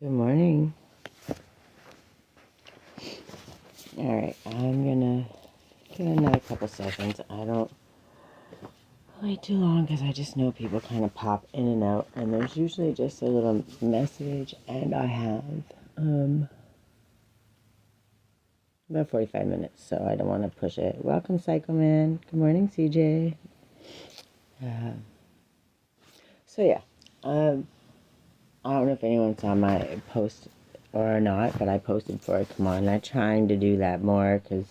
Good morning. Alright, I'm gonna get another couple seconds. I don't wait too long because I just know people kind of pop in and out, and there's usually just a little message, and I have about 45 minutes, so I don't want to push it. Welcome, Psycho Man. Good morning, CJ. So, yeah, I don't know if anyone saw my post or not, but I posted for it. Come on, I'm trying to do that more because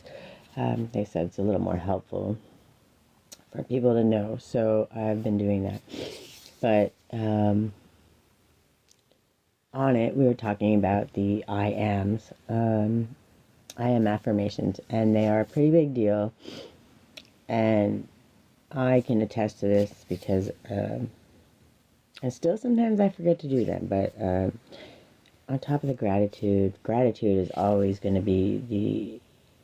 they said it's a little more helpful for people to know, so I've been doing that. But on it, we were talking about the I ams, I am affirmations, and they are a pretty big deal. And I can attest to this because, and still sometimes I forget to do them, but on top of the gratitude is always going to be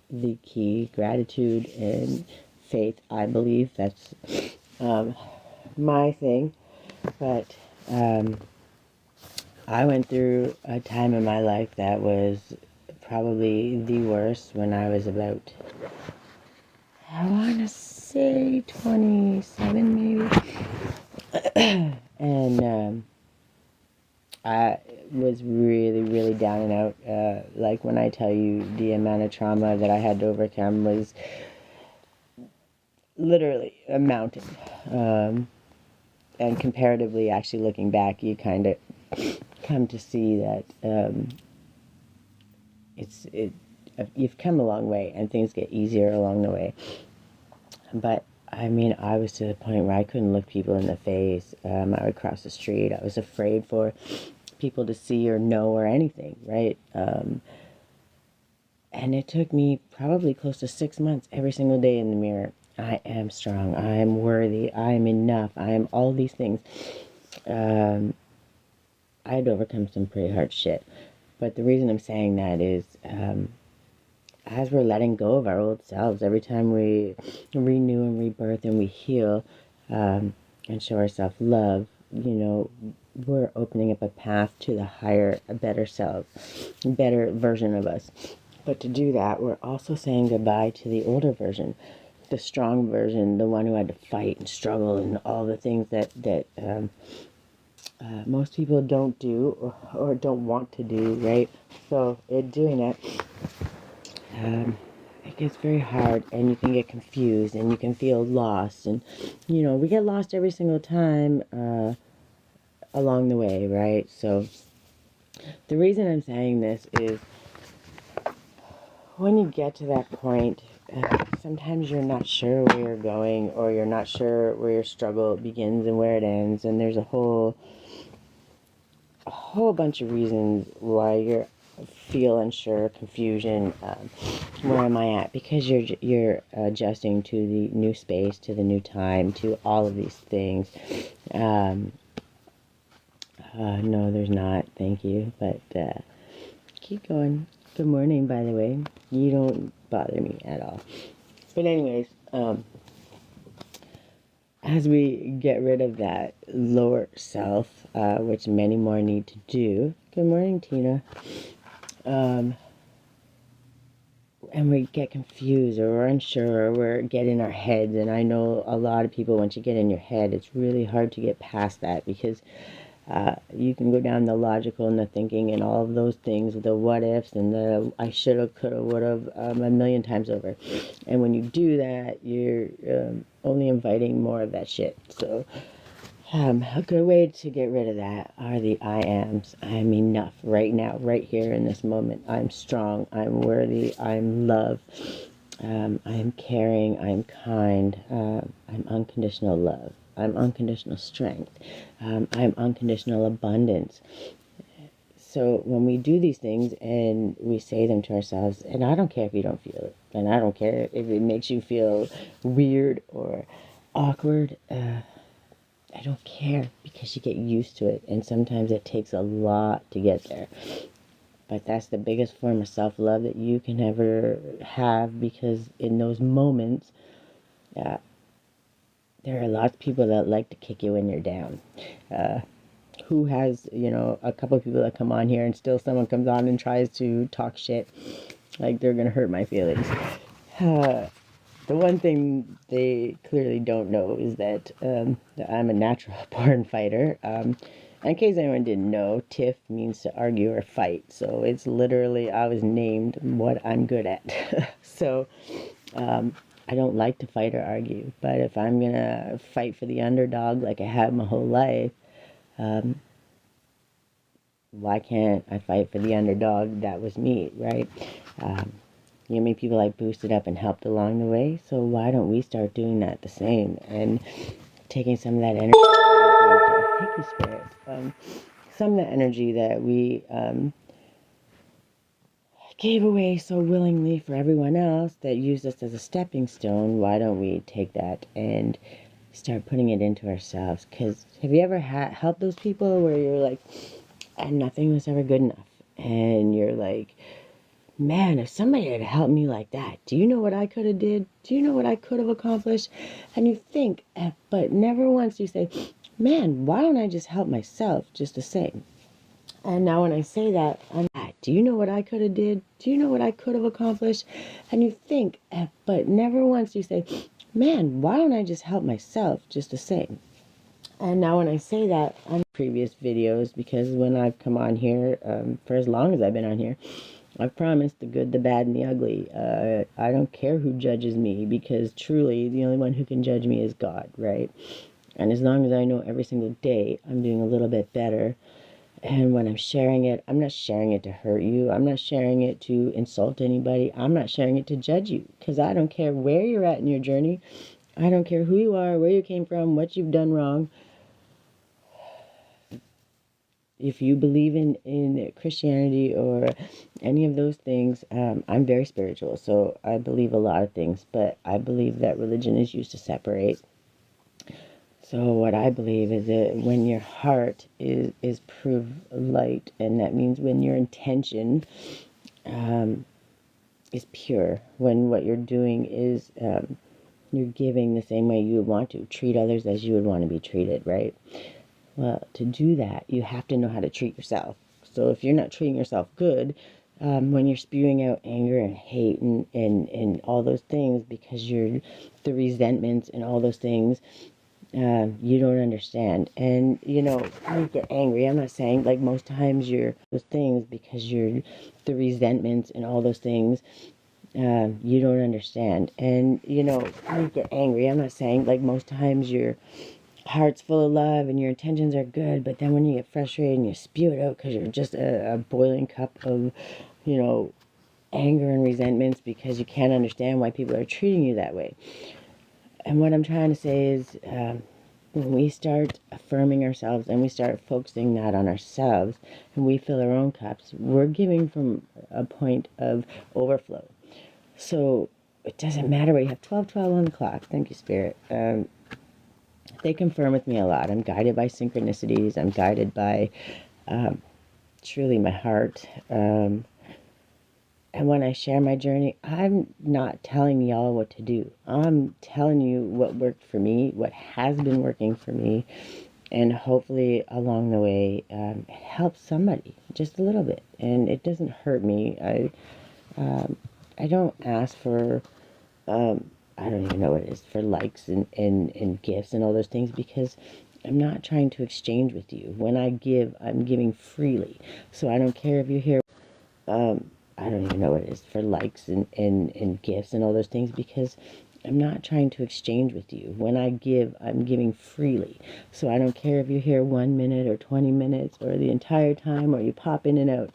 the key. Gratitude and faith, I believe that's my thing. But I went through a time in my life that was probably the worst when I was about, I want to say 27 maybe. And I was really, really down and out. Like when I tell you the amount of trauma that I had to overcome was literally a mountain. And comparatively, actually looking back, you kind of come to see that you've come a long way, and things get easier along the way. But I mean, I was to the point where I couldn't look people in the face. I would cross the street. I was afraid for people to see or know or anything, right? And it took me probably close to 6 months every single day in the mirror. I am strong. I am worthy. I am enough. I am all these things. I had to overcome some pretty hard shit. But the reason I'm saying that is as we're letting go of our old selves, every time we renew and rebirth and we heal and show ourselves love, we're opening up a path to the higher, a better self, a better version of us. But to do that, we're also saying goodbye to the older version, the strong version, the one who had to fight and struggle and all the things that most people don't do or don't want to do, right? So in doing that, it gets very hard, and you can get confused, and you can feel lost, and we get lost every single time along the way, right? So the reason I'm saying this is when you get to that point, sometimes you're not sure where you're going, or you're not sure where your struggle begins and where it ends, and there's a whole bunch of reasons why you feel unsure, confusion. Where am I at? Because you're adjusting to the new space, to the new time, to all of these things. No, there's not. Thank you, but keep going. Good morning, by the way. You don't bother me at all. But anyways, as we get rid of that lower self, which many more need to do. Good morning, Tina. And we get confused, or we're unsure, or we're getting in our heads. And I know a lot of people, once you get in your head, it's really hard to get past that, because you can go down the logical and the thinking and all of those things, the what ifs and the I shoulda, coulda, woulda, a million times over. And when you do that, you're only inviting more of that shit. So a good way to get rid of that are the I ams. I'm enough right now, right here in this moment. I'm strong. I'm worthy. I'm love. I'm caring. I'm kind. I'm unconditional love. I'm unconditional strength. I'm unconditional abundance. So when we do these things and we say them to ourselves, and I don't care if you don't feel it, and I don't care if it makes you feel weird or awkward, I don't care, because you get used to it, and sometimes it takes a lot to get there. But that's the biggest form of self-love that you can ever have, because in those moments, there are lots of people that like to kick you when you're down. who has, you know, a couple of people that come on here and still someone comes on and tries to talk shit, like they're gonna hurt my feelings. The one thing they clearly don't know is that I'm a natural born fighter. In case anyone didn't know, TIFF means to argue or fight. So it's literally, I was named what I'm good at. So I don't like to fight or argue. But if I'm going to fight for the underdog like I have my whole life, why can't I fight for the underdog? That was me, right? You know, many people I boosted up and helped along the way. So why don't we start doing that the same and taking some of that energy? Thank you, Spirit. Some of the energy that we gave away so willingly for everyone else that used us as a stepping stone. Why don't we take that and start putting it into ourselves? Because have you ever helped those people where you're like, and nothing was ever good enough, and you're like, man, if somebody had helped me like that, do you know what I could have did? Do you know what I could have accomplished? And you think, but never once you say, man, why don't I just help myself just the same? And now when I say that, I'm like, do you know what I could have did? Do you know what I could have accomplished? And you think, but never once you say, man, why don't I just help myself just the same? And now when I say that on previous videos, because when I've come on here, for as long as I've been on here, I've promised the good, the bad, and the ugly. I don't care who judges me, because truly the only one who can judge me is God, right? And as long as I know every single day I'm doing a little bit better, and when I'm sharing it, I'm not sharing it to hurt you. I'm not sharing it to insult anybody. I'm not sharing it to judge you, because I don't care where you're at in your journey. I don't care who you are, where you came from, what you've done wrong. If you believe in Christianity or any of those things, I'm very spiritual, so I believe a lot of things, but I believe that religion is used to separate. So what I believe is that when your heart is pure light, and that means when your intention is pure, when what you're doing is you're giving the same way you would want to, treat others as you would want to be treated, right? Well, to do that, you have to know how to treat yourself. So if you're not treating yourself good, when you're spewing out anger and hate and all those things, because you're the resentments and all those things, you don't understand. And, you know, you get angry. I'm not saying, like, most times you're those things because you're the resentments and all those things, you don't understand. And, you know, you get angry. I'm not saying, like, most times your heart's full of love and your intentions are good, but then when you get frustrated and you spew it out because you're just a boiling cup of, you know, anger and resentments because you can't understand why people are treating you that way. And what I'm trying to say is, when we start affirming ourselves and we start focusing that on ourselves and we fill our own cups, we're giving from a point of overflow. So it doesn't matter what you have. 12:12 on the clock. Thank you, Spirit. They confirm with me a lot. I'm guided by synchronicities. I'm guided by truly my heart. And when I share my journey, I'm not telling y'all what to do. I'm telling you what worked for me, what has been working for me, and hopefully along the way it helps somebody just a little bit. And it doesn't hurt me. I don't ask for, I don't even know what it is, for likes and gifts and all those things, because I'm not trying to exchange with you. When I give, I'm giving freely. So I don't care if you hear, I don't even know what it is, for likes and gifts and all those things, because I'm not trying to exchange with you. When I give, I'm giving freely. So I don't care if you're here 1 minute or 20 minutes or the entire time, or you pop in and out.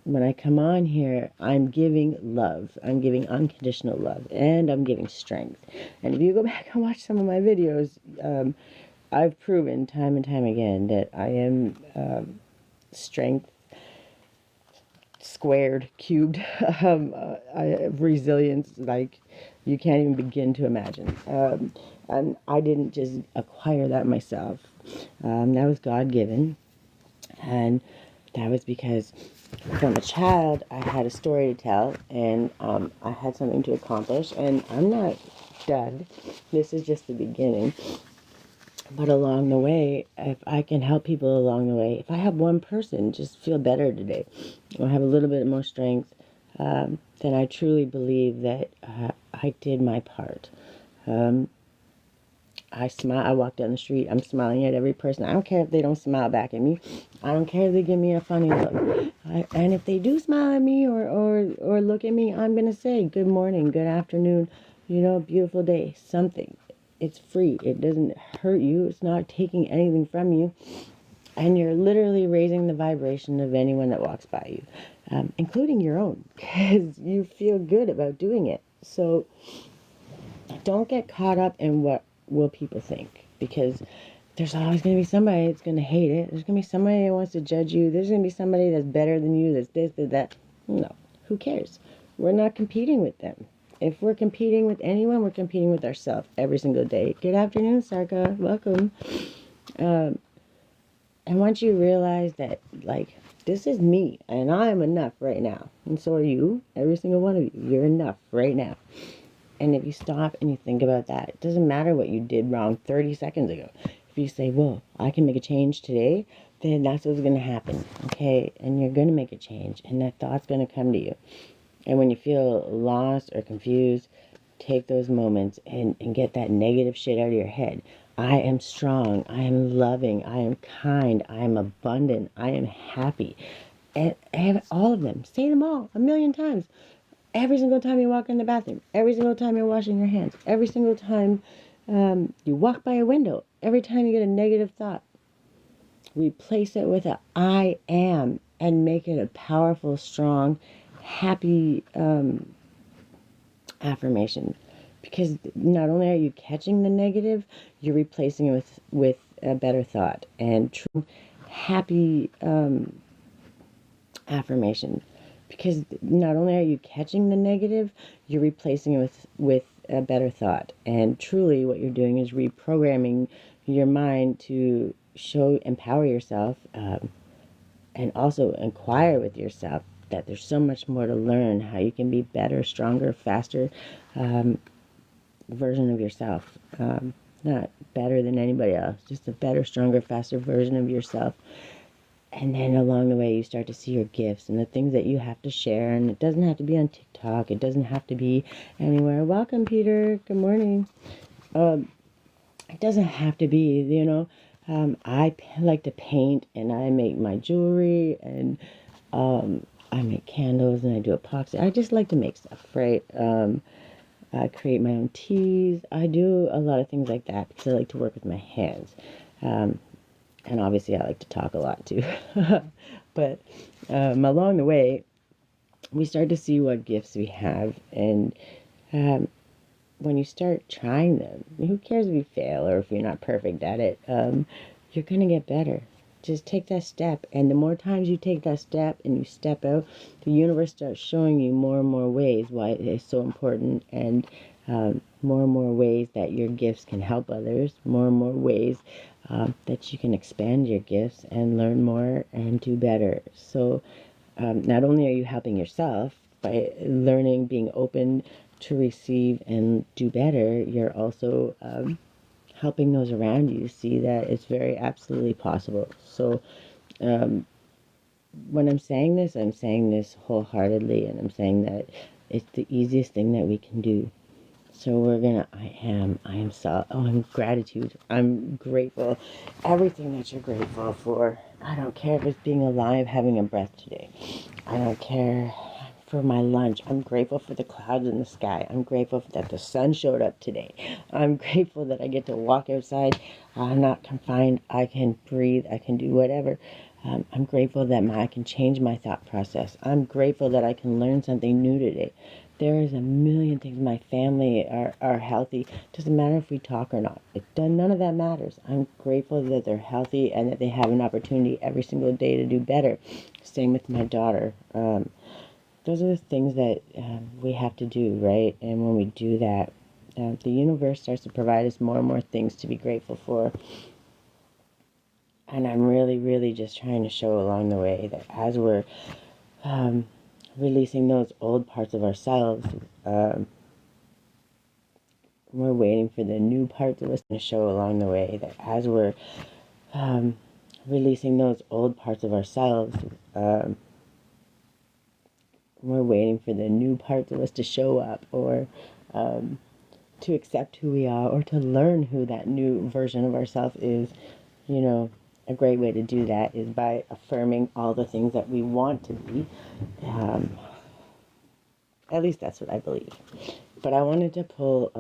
When I come on here, I'm giving love. I'm giving unconditional love, and I'm giving strength. And if you go back and watch some of my videos, I've proven time and time again that I am strength squared, cubed. I have resilience like you can't even begin to imagine. And I didn't just acquire that myself. That was God-given. And that was because from a child, I had a story to tell, and I had something to accomplish, and I'm not done. This is just the beginning. But along the way, if I can help people along the way, if I have one person just feel better today or have a little bit more strength, then I truly believe that I did my part. Um, I smile. I walk down the street. I'm smiling at every person. I don't care if they don't smile back at me. I don't care if they give me a funny look. And if they do smile at me or look at me, I'm gonna say good morning, good afternoon, beautiful day, something. It's free. It doesn't hurt you. It's not taking anything from you, and you're literally raising the vibration of anyone that walks by you, including your own, because you feel good about doing it. So don't get caught up in what will people think, because there's always going to be somebody that's going to hate it. There's going to be somebody that wants to judge you. There's going to be somebody that's better than you, that's this, that's that. No, who cares? We're not competing with them. If we're competing with anyone, we're competing with ourselves every single day. Good afternoon, Sarka. Welcome. And once you realize that, like, this is me, and I am enough right now, and so are you, every single one of you. You're enough right now. And if you stop and you think about that, it doesn't matter what you did wrong 30 seconds ago. If you say, well, I can make a change today, then that's what's going to happen, okay? And you're going to make a change, and that thought's going to come to you. And when you feel lost or confused, take those moments and get that negative shit out of your head. I am strong. I am loving. I am kind. I am abundant. I am happy. And have all of them. Say them all 1,000,000 times. Every single time you walk in the bathroom. Every single time you're washing your hands. Every single time you walk by a window. Every time you get a negative thought. Replace it with a I am, and make it a powerful, strong, happy affirmation, because not only are you catching the negative, you're replacing it with a better thought and true happy affirmation, because not only are you catching the negative, you're replacing it with a better thought, and truly what you're doing is reprogramming your mind to empower yourself, and also inquire with yourself that there's so much more to learn, how you can be better, stronger, faster, version of yourself. Not better than anybody else, just a better, stronger, faster version of yourself. And then along the way, you start to see your gifts and the things that you have to share. And it doesn't have to be on TikTok. It doesn't have to be anywhere. Welcome, Peter. Good morning. It doesn't have to be, I like to paint, and I make my jewelry, and I make candles, and I do epoxy. I just like to make stuff, right? I create my own teas. I do a lot of things like that because I like to work with my hands. And obviously, I like to talk a lot too. But along the way, we start to see what gifts we have. And when you start trying them, who cares if you fail or if you're not perfect at it? You're going to get better. Just take that step. And the more times you take that step and you step out, the universe starts showing you more and more ways why it is so important, and more and more ways that your gifts can help others, more and more ways that you can expand your gifts and learn more and do better. So not only are you helping yourself by learning, being open to receive and do better, you're also helping those around you see that it's very absolutely possible. So when I'm saying this wholeheartedly, and I'm saying that it's the easiest thing that we can do. So I'm gratitude. I'm grateful. Everything that you're grateful for. I don't care if it's being alive, having a breath today. I don't care for my lunch. I'm grateful for the clouds in the sky. I'm grateful that the sun showed up today. I'm grateful that I get to walk outside. I'm not confined. I can breathe. I can do whatever. I'm grateful that I can change my thought process. I'm grateful that I can learn something new today. There is 1,000,000 things. My family are healthy. Doesn't matter if we talk or not. None of that matters. I'm grateful that they're healthy and that they have an opportunity every single day to do better. Same with my daughter. Those are the things that we have to do, right? And when we do that, the universe starts to provide us more and more things to be grateful for. And I'm really, really just trying to show along the way that as we're releasing those old parts of ourselves, We're waiting for the new parts of us to show along the way, that as we're releasing those old parts of ourselves, we're waiting for the new parts of us to show up, or to accept who we are, or to learn who that new version of ourselves is. You know, a great way to do that is by affirming all the things that we want to be. At least that's what I believe. But I wanted to pull, I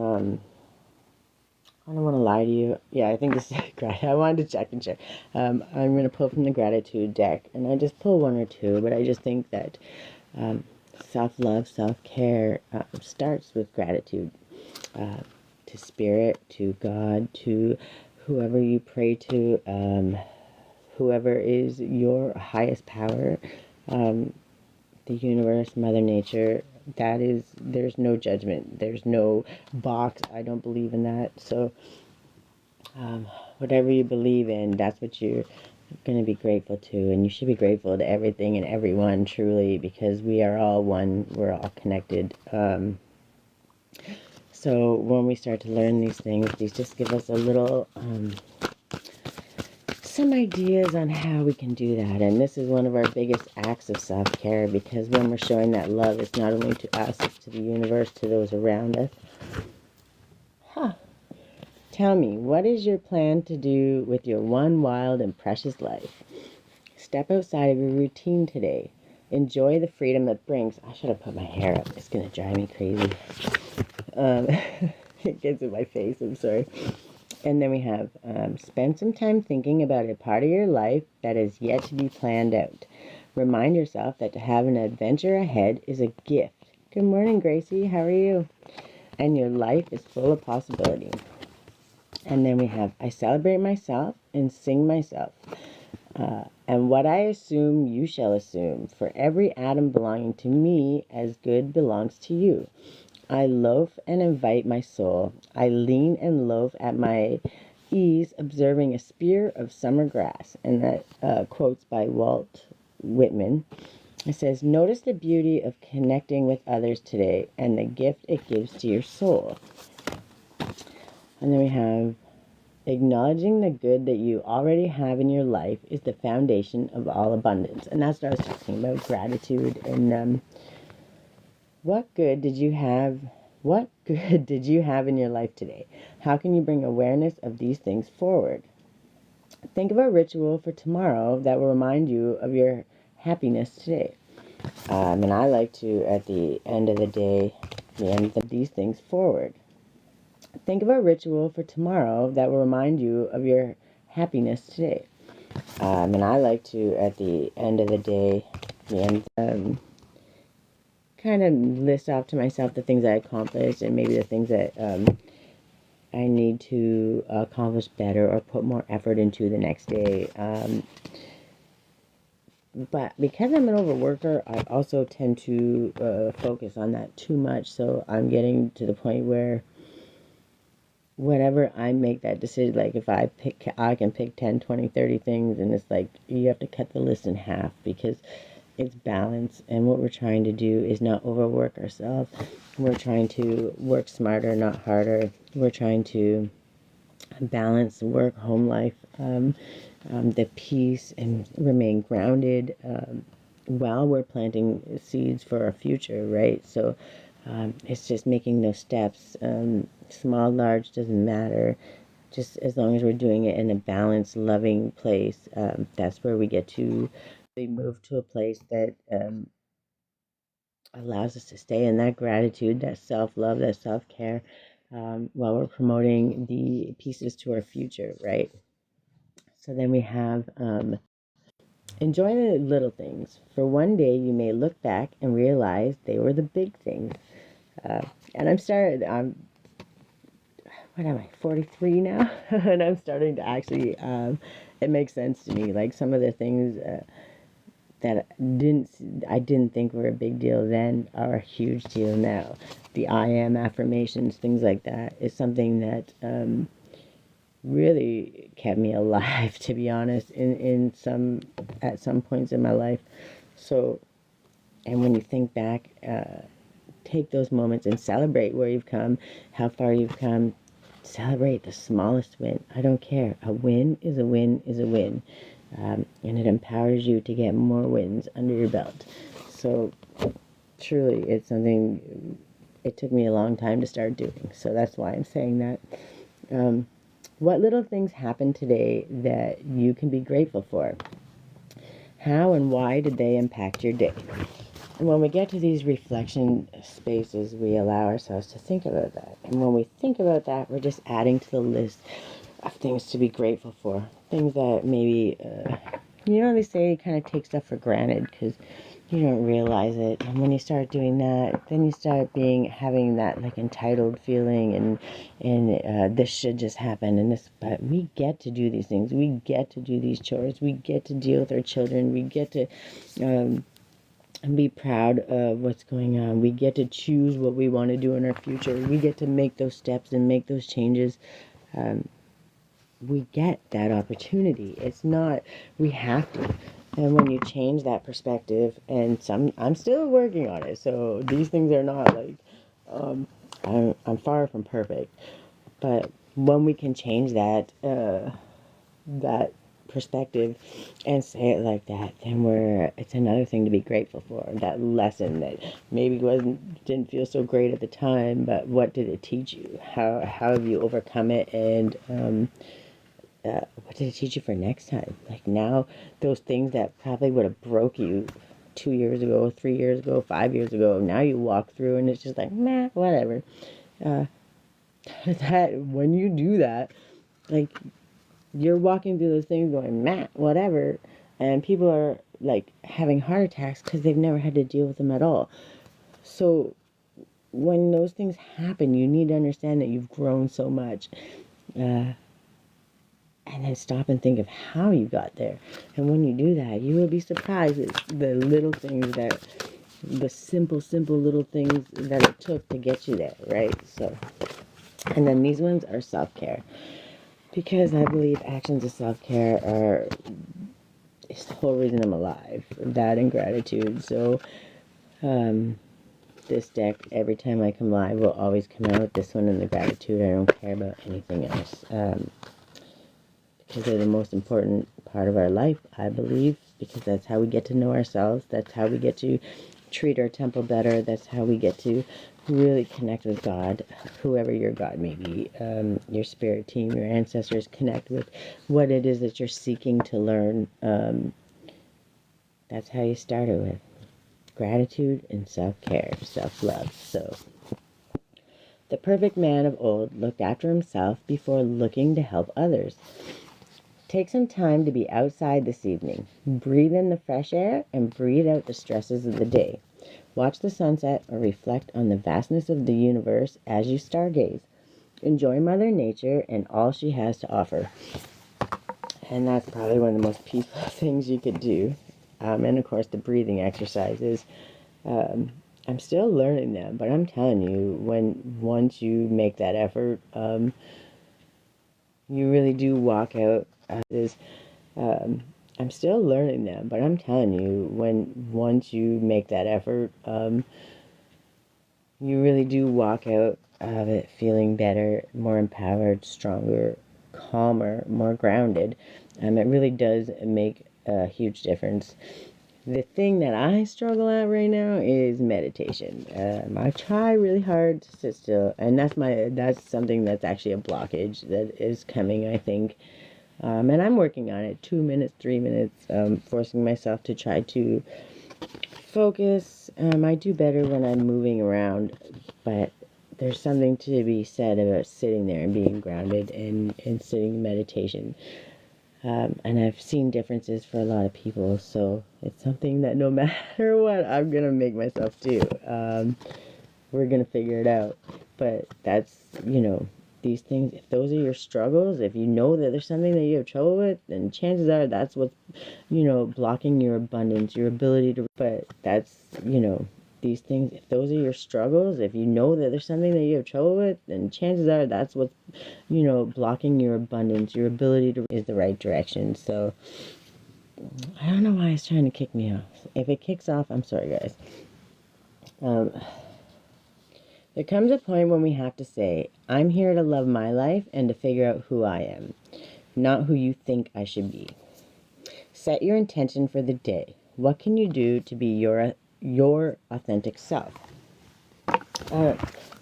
don't want to lie to you. Yeah, I think this is I wanted to check and share. I'm going to pull from the gratitude deck, and I just pull one or two, but I just think that self-love, self-care starts with gratitude, to spirit, to God, to whoever you pray to, whoever is your highest power, the universe, Mother Nature. There's no judgment, there's no box. I don't believe in that. So whatever you believe in, that's what you're going to be grateful to. And you should be grateful to everything and everyone, truly, because we are all one, we're all connected. So when we start to learn these things, these just give us a little some ideas on how we can do that. And this is one of our biggest acts of self-care, because when we're showing that love, it's not only to us, it's to the universe, to those around us. Tell me, what is your plan to do with your one wild and precious life? Step outside of your routine today. Enjoy the freedom that brings. I should have put my hair up. It's going to drive me crazy. It gets in my face. I'm sorry. And then we have spend some time thinking about a part of your life that is yet to be planned out. Remind yourself that to have an adventure ahead is a gift. Good morning, Gracie. How are you? And your life is full of possibility. And then we have I celebrate myself and sing myself. And what I assume, you shall assume. For every atom belonging to me, as good belongs to you. I loaf and invite my soul. I lean and loaf at my ease, observing a spear of summer grass. And that quote's by Walt Whitman. It says, notice the beauty of connecting with others today and the gift it gives to your soul. And then we have, acknowledging the good that you already have in your life is the foundation of all abundance. And that's what I was talking about, gratitude. And what good did you have in your life today? How can you bring awareness of these things forward? Think of a ritual for tomorrow that will remind you of your happiness today. And I like to, at the end of the day, these things forward. Think of a ritual for tomorrow that will remind you of your happiness today. And I like to, at the end of the day, kind of list off to myself the things I accomplished, and maybe the things that I need to accomplish better or put more effort into the next day. But because I'm an overworker, I also tend to focus on that too much. So I'm getting to the point where whenever I make that decision, like if I can pick 10, 20, 30 things, and it's like you have to cut the list in half, because it's balance. And what we're trying to do is not overwork ourselves. We're trying to work smarter, not harder. We're trying to balance work, home life, the peace, and remain grounded while we're planting seeds for our future, right? So it's just making those steps. Small, large, doesn't matter. Just as long as we're doing it in a balanced, loving place, that's where we get to move to a place that allows us to stay in that gratitude, that self-love, that self-care, while we're promoting the pieces to our future, right? So then we have enjoy the little things. For one day, you may look back and realize they were the big things. And what am I, 43 now? And I'm starting to actually, it makes sense to me. Like some of the things that I didn't think were a big deal then are a huge deal now. The I am affirmations, things like that, is something that really kept me alive, to be honest, at some points in my life. So, and when you think back, take those moments and celebrate where you've come, how far you've come. Celebrate the smallest win. I don't care. A win is a win is a win. And it empowers you to get more wins under your belt. So truly, it's something it took me a long time to start doing. So that's why I'm saying that. What little things happened today that you can be grateful for? How and why did they impact your day? And when we get to these reflection spaces, we allow ourselves to think about that. And when we think about that, we're just adding to the list of things to be grateful for. Things that maybe, they say you kind of take stuff for granted because you don't realize it. And when you start doing that, then you start having that like entitled feeling and this should just happen and this. But we get to do these things. We get to do these chores. We get to deal with our children. We get to be proud of what's going on. We get to choose what we want to do in our future. We get to make those steps and make those changes. We get that opportunity. It's not, we have to. And when you change that perspective, and I'm still working on it, so these things are not like, I'm far from perfect. But when we can change that perspective and say it like that, then it's another thing to be grateful for. That lesson that maybe didn't feel so great at the time, but what did it teach you? How have you overcome it? And what did it teach you for next time? Like now, those things that probably would have broke you 2 years ago, 3 years ago, 5 years ago, now you walk through and it's just like, meh, whatever. That when you do that, like you're walking through those things going, meh, whatever, and people are like having heart attacks because they've never had to deal with them at all. So when those things happen, you need to understand that you've grown so much. And then stop and think of how you got there. And when you do that, you will be surprised at the little things the simple little things that it took to get you there, right? So, and then these ones are self-care. Because I believe actions of self-care it's the whole reason I'm alive. That and gratitude. So, this deck, every time I come live, will always come out with this one and the gratitude. I don't care about anything else. Because they're the most important part of our life, I believe, because that's how we get to know ourselves. That's how we get to treat our temple better. That's how we get to really connect with God, whoever your God may be, your spirit team, your ancestors. Connect with what it is that you're seeking to learn. That's how you start it with gratitude and self-care, self-love. So, the perfect man of old looked after himself before looking to help others. Take some time to be outside this evening. Breathe in the fresh air and breathe out the stresses of the day. Watch the sunset or reflect on the vastness of the universe as you stargaze. Enjoy Mother Nature and all she has to offer. And that's probably one of the most peaceful things you could do. And of course, the breathing exercises. I'm still learning them, but I'm telling you, once you make that effort, you really do walk out. I'm still learning them, but I'm telling you, once you make that effort, you really do walk out of it feeling better, more empowered, stronger, calmer, more grounded. It really does make a huge difference. The thing that I struggle at right now is meditation. I try really hard to sit still, and that's something that's actually a blockage that is coming, I think. And I'm working on it, 2 minutes, 3 minutes, forcing myself to try to focus. I do better when I'm moving around, but there's something to be said about sitting there and being grounded and sitting in meditation. And I've seen differences for a lot of people, so it's something that no matter what, I'm going to make myself do. We're going to figure it out. But that's, these things, if those are your struggles, if you know that there's something that you have trouble with, then chances are that's what's, blocking your abundance, your ability to, but that's, these things, if those are your struggles, if you know that there's something that you have trouble with, then chances are that's what's, blocking your abundance, your ability to, is the right direction. So, I don't know why it's trying to kick me off. If it kicks off, I'm sorry, guys. There comes a point when we have to say, I'm here to love my life and to figure out who I am, not who you think I should be. Set your intention for the day. What can you do to be your authentic self?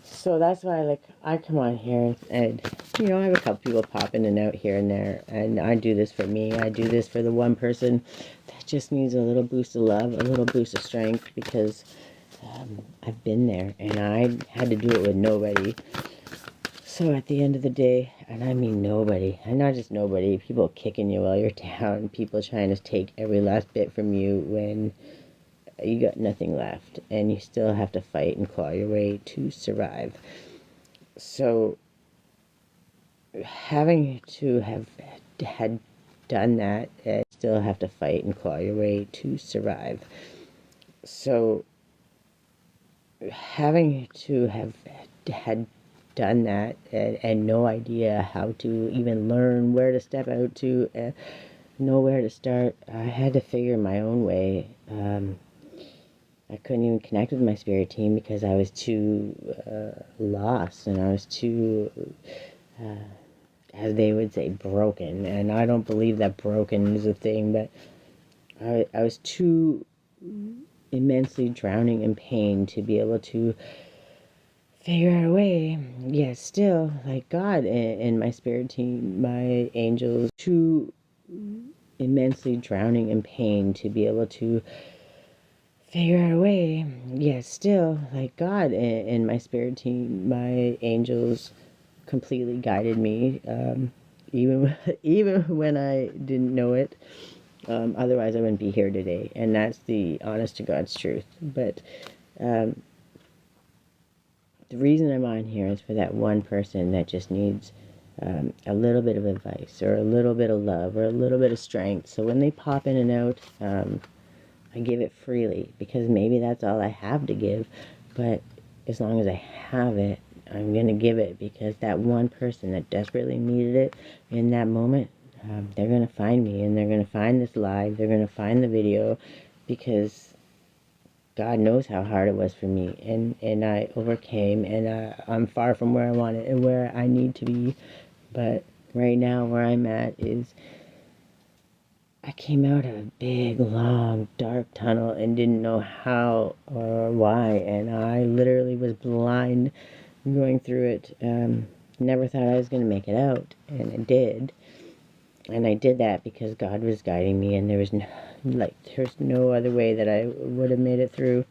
So that's why, I come on here and, I have a couple people pop in and out here and there, and I do this for me. I do this for the one person that just needs a little boost of love, a little boost of strength, because I've been there, and I had to do it with nobody. So at the end of the day, and I mean nobody, and not just nobody, people kicking you while you're down, people trying to take every last bit from you when you got nothing left, and you still have to fight and claw your way to survive. So having to have had done that, and still have to fight and claw your way to survive. So having to have had done that, and no idea how to even learn where to step out to, know where to start, I had to figure my own way. I couldn't even connect with my spirit team because I was too lost, and I was too, as they would say, broken. And I don't believe that broken is a thing, but I was too immensely drowning in pain to be able to figure out a way. Yeah, still, like God and my spirit team, my angels, too immensely drowning in pain to be able to figure out a way. Yeah, still, like God and my spirit team, my angels completely guided me, even even when I didn't know it. Otherwise, I wouldn't be here today, and that's the honest to God's truth. But the reason I'm on here is for that one person that just needs a little bit of advice, or a little bit of love, or a little bit of strength. So when they pop in and out, I give it freely, because maybe that's all I have to give. But as long as I have it, I'm going to give it, because that one person that desperately needed it in that moment, they're going to find me, and they're going to find this live, they're going to find the video, because God knows how hard it was for me, and I overcame, and I'm far from where I wanted and where I need to be. But right now, where I'm at is, I came out of a big, long, dark tunnel and didn't know how or why, and I literally was blind going through it. Never thought I was going to make it out, and I did. And I did that because God was guiding me, and there's no other way that I would have made it through.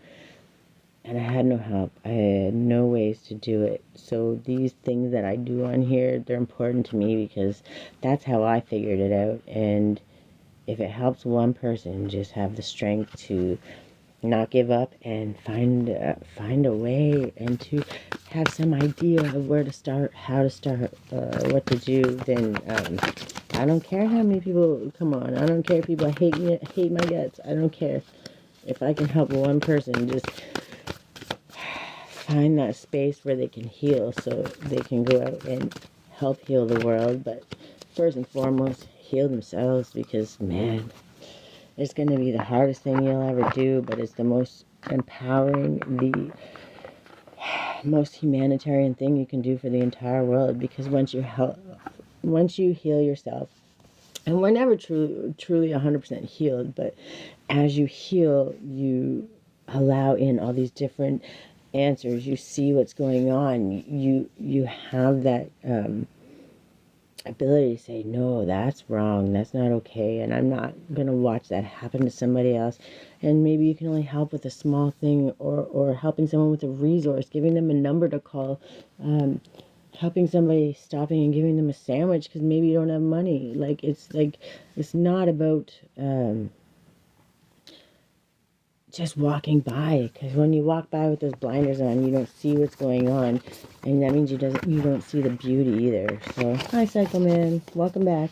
And I had no help. I had no ways to do it. So these things that I do on here, they're important to me, because that's how I figured it out. And if it helps one person just have the strength to not give up and find a way, and to have some idea of where to start, how to start, what to do, then I don't care how many people come on. I don't care if people hate my guts. I don't care. If I can help one person just find that space where they can heal, so they can go out and help heal the world. But first and foremost, heal themselves, because, man, it's going to be the hardest thing you'll ever do, but it's the most empowering, the most humanitarian thing you can do for the entire world. Because once you heal yourself, and we're never truly 100% healed, but as you heal, you allow in all these different answers. You see what's going on. You have that ability to say, no, that's wrong, that's not okay, and I'm not gonna watch that happen to somebody else. And maybe you can only help with a small thing, or helping someone with a resource, giving them a number to call, helping somebody, stopping and giving them a sandwich because maybe you don't have money. It's not about just walking by, because when you walk by with those blinders on, you don't see what's going on, and that means you don't see the beauty either. So, hi, Cycle Man, welcome back.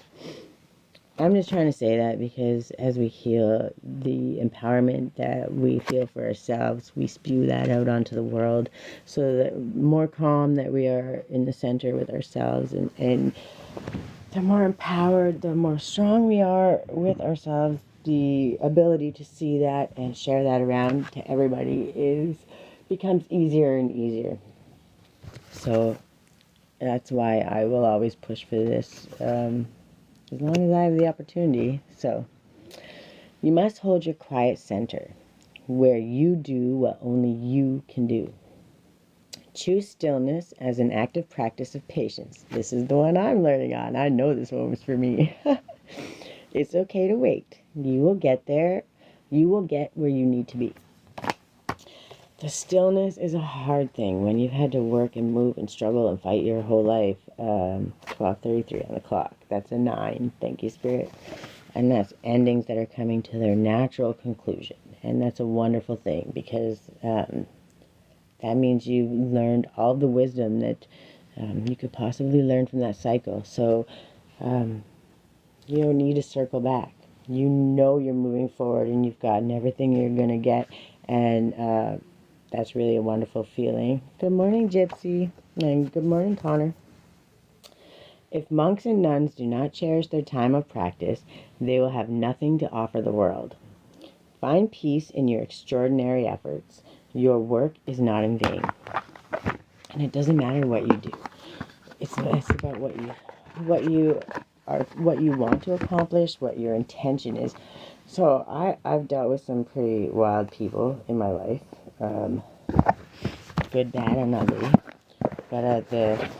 I'm just trying to say that because as we heal, the empowerment that we feel for ourselves, we spew that out onto the world, so that more calm that we are in the center with ourselves, and the more empowered, the more strong we are with ourselves, the ability to see that and share that around to everybody becomes easier and easier. So that's why I will always push for this, as long as I have the opportunity. So you must hold your quiet center where you do what only you can do. Choose stillness as an active practice of patience. This is the one I'm learning on. I know this one was for me. It's okay to wait. You will get there. You will get where you need to be. The stillness is a hard thing when you've had to work and move and struggle and fight your whole life. 12:33 on the clock. That's a 9. Thank you, Spirit. And that's endings that are coming to their natural conclusion. And that's a wonderful thing, because that means you've learned all the wisdom that you could possibly learn from that cycle. So you don't need to circle back. You know you're moving forward and you've gotten everything you're going to get. And that's really a wonderful feeling. Good morning, Gypsy. And good morning, Connor. If monks and nuns do not cherish their time of practice, they will have nothing to offer the world. Find peace in your extraordinary efforts. Your work is not in vain. And it doesn't matter what you do. It's about what you want to accomplish, what your intention is. So I've dealt with some pretty wild people in my life. Good, bad, and ugly. But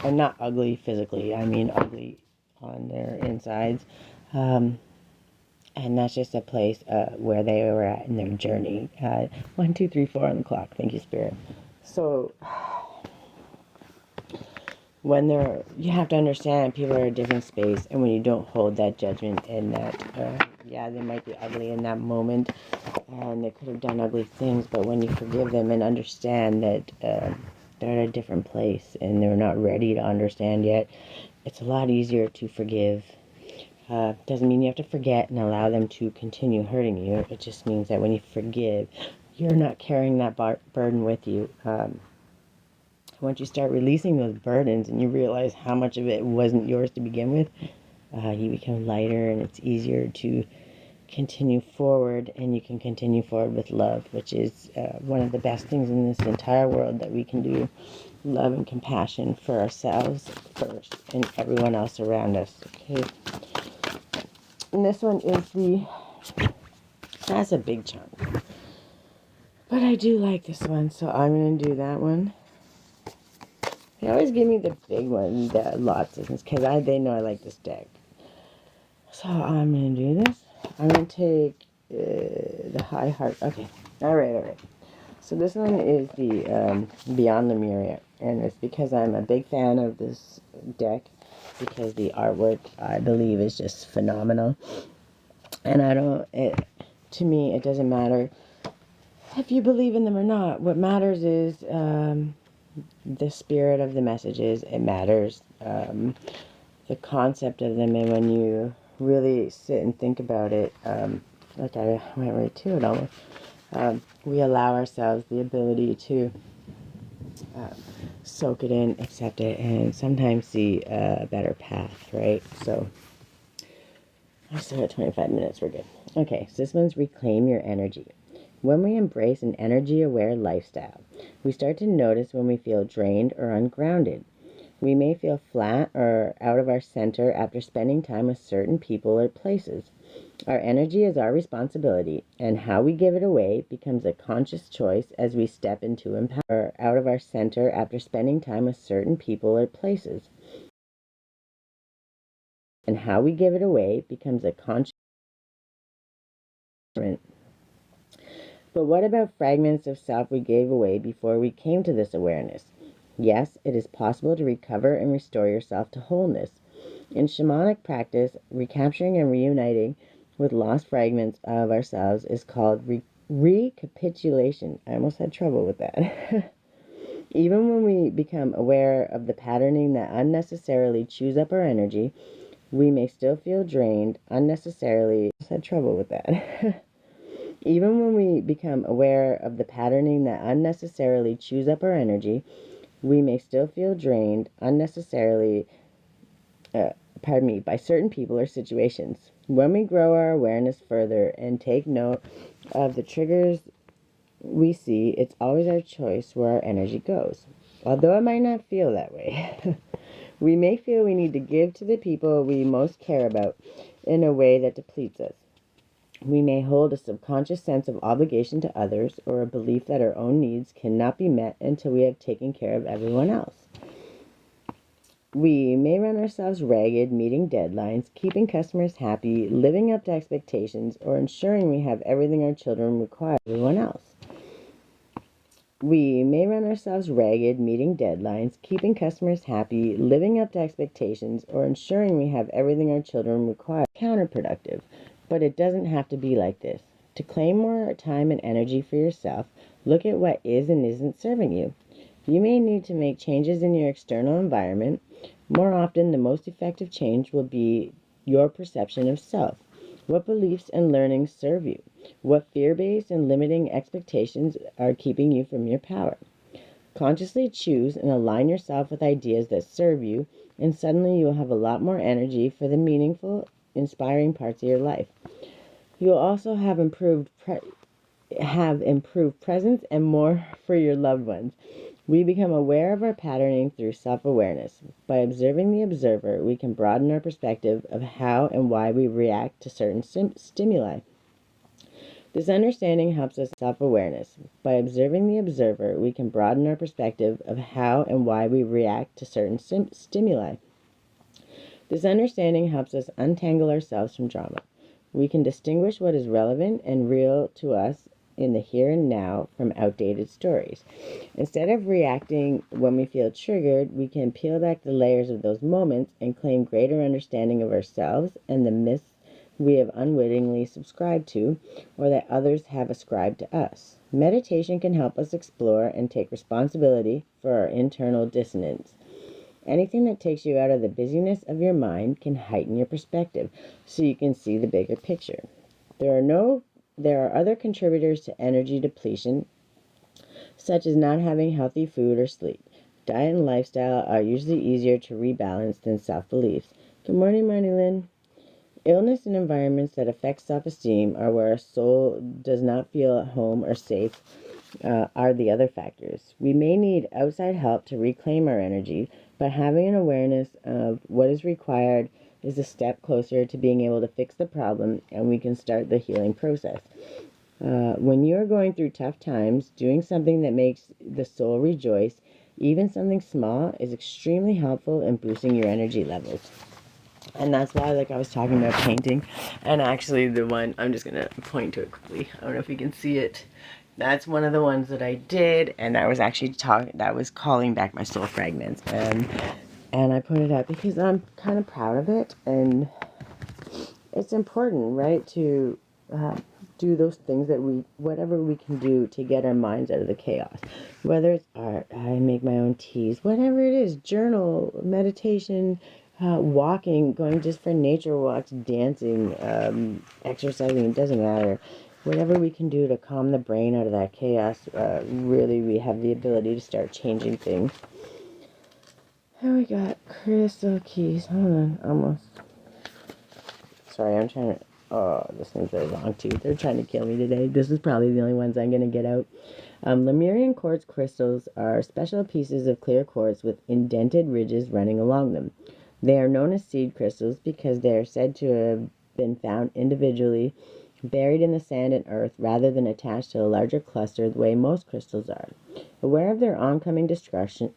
and not ugly physically, I mean ugly on their insides. And that's just a place where they were at in their journey. 1, 2, 3, 4 on the clock. Thank you, Spirit. So when you have to understand people are in a different space, and when you don't hold that judgment and that, they might be ugly in that moment, and they could have done ugly things, but when you forgive them and understand that they're at a different place and they're not ready to understand yet, it's a lot easier to forgive. Doesn't mean you have to forget and allow them to continue hurting you. It just means that when you forgive, you're not carrying that burden with you. Once you start releasing those burdens and you realize how much of it wasn't yours to begin with, you become lighter, and it's easier to continue forward, and you can continue forward with love, which is one of the best things in this entire world that we can do. Love and compassion for ourselves first and everyone else around us. Okay. And this one is that's a big chunk. But I do like this one, so I'm going to do that one. They always give me the big one, the lots of things, because they know I like this deck. So I'm going to do this. I'm going to take the High Heart. Okay. All right. So this one is the Beyond the Mirror. And it's because I'm a big fan of this deck, because the artwork, I believe, is just phenomenal. And to me, it doesn't matter if you believe in them or not. What matters is the spirit of the messages. It matters the concept of them. And when you really sit and think about it, like I went right to it almost, we allow ourselves the ability to soak it in, accept it, and sometimes see a better path, right? So I still got 25 minutes. We're good. Okay, so this one's Reclaim Your Energy. When we embrace an energy-aware lifestyle, we start to notice when we feel drained or ungrounded. We may feel flat or out of our center after spending time with certain people or places. Our energy is our responsibility, and how we give it away becomes a conscious choice as we step into empower out of our center after spending time with certain people or places. And how we give it away becomes a conscious. But what about fragments of self we gave away before we came to this awareness? Yes, it is possible to recover and restore yourself to wholeness. In shamanic practice, recapturing and reuniting with lost fragments of ourselves is called recapitulation. I almost had trouble with that. Even when we become aware of the patterning that unnecessarily chews up our energy, we may still feel drained unnecessarily. I had trouble with that. Even when we become aware of the patterning that unnecessarily chews up our energy, we may still feel drained unnecessarily by certain people or situations. When we grow our awareness further and take note of the triggers we see, it's always our choice where our energy goes. although it might not feel that way. We may feel we need to give to the people we most care about in a way that depletes us. We may hold a subconscious sense of obligation to others or a belief that our own needs cannot be met until we have taken care of everyone else. We may run ourselves ragged, meeting deadlines, keeping customers happy, living up to expectations, or ensuring we have everything our children require from everyone else. We may run ourselves ragged, meeting deadlines, keeping customers happy, living up to expectations, or ensuring we have everything our children require. Counterproductive, but it doesn't have to be like this. To claim more time and energy for yourself, look at what is and isn't serving you. You may need to make changes in your external environment. More often, the most effective change will be your perception of self. What beliefs and learnings serve you? What fear-based and limiting expectations are keeping you from your power? Consciously choose and align yourself with ideas that serve you, and suddenly you will have a lot more energy for the meaningful, inspiring parts of your life. You will also have improved presence and more for your loved ones. We become aware of our patterning through self-awareness. By observing the observer, we can broaden our perspective of how and why we react to certain stimuli. This understanding helps us self-awareness. By observing the observer, we can broaden our perspective of how and why we react to certain stimuli. This understanding helps us untangle ourselves from drama. We can distinguish what is relevant and real to us in the here and now from outdated stories. Instead of reacting when we feel triggered, we can peel back the layers of those moments and claim greater understanding of ourselves and the myths we have unwittingly subscribed to or that others have ascribed to us. Meditation can help us explore and take responsibility for our internal dissonance. Anything that takes you out of the busyness of your mind can heighten your perspective so you can see the bigger picture. There are other contributors to energy depletion, such as not having healthy food or sleep. Diet and lifestyle are usually easier to rebalance than self-beliefs. Good morning, Marnie Lynn. Illness and environments that affect self-esteem are where our soul does not feel at home or safe are the other factors. We may need outside help to reclaim our energy, but having an awareness of what is required is a step closer to being able to fix the problem, and we can start the healing process. When you are going through tough times, doing something that makes the soul rejoice, even something small, is extremely helpful in boosting your energy levels. And that's why, like I was talking about painting, and actually the one, I'm just going to point to it quickly. I don't know if you can see it. That's one of the ones that I did, and I was actually that was calling back my soul fragments. And I put it up because I'm kind of proud of it, and it's important, right, to do those things that whatever we can do to get our minds out of the chaos. Whether it's art, I make my own teas, whatever it is, journal, meditation, walking, going just for nature walks, dancing, exercising, it doesn't matter. Whatever we can do to calm the brain out of that chaos, really we have the ability to start changing things. Here we got crystal keys. Hold on, almost. Sorry, I'm trying to... Oh, this thing's very long too. They're trying to kill me today. This is probably the only ones I'm going to get out. Lemurian quartz crystals are special pieces of clear quartz with indented ridges running along them. They are known as seed crystals because they are said to have been found individually, buried in the sand and earth, rather than attached to a larger cluster the way most crystals are. Aware of their oncoming destruction,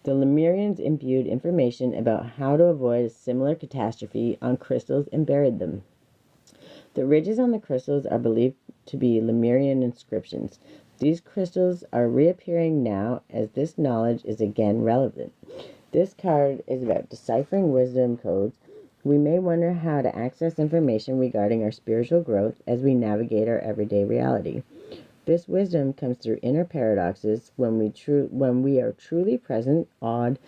the Lemurians imbued information about how to avoid a similar catastrophe on crystals and buried them. The ridges on the crystals are believed to be Lemurian inscriptions. These crystals are reappearing now as this knowledge is again relevant. This card is about deciphering wisdom codes. We may wonder how to access information regarding our spiritual growth as we navigate our everyday reality. This wisdom comes through inner paradoxes when we are truly present, awed,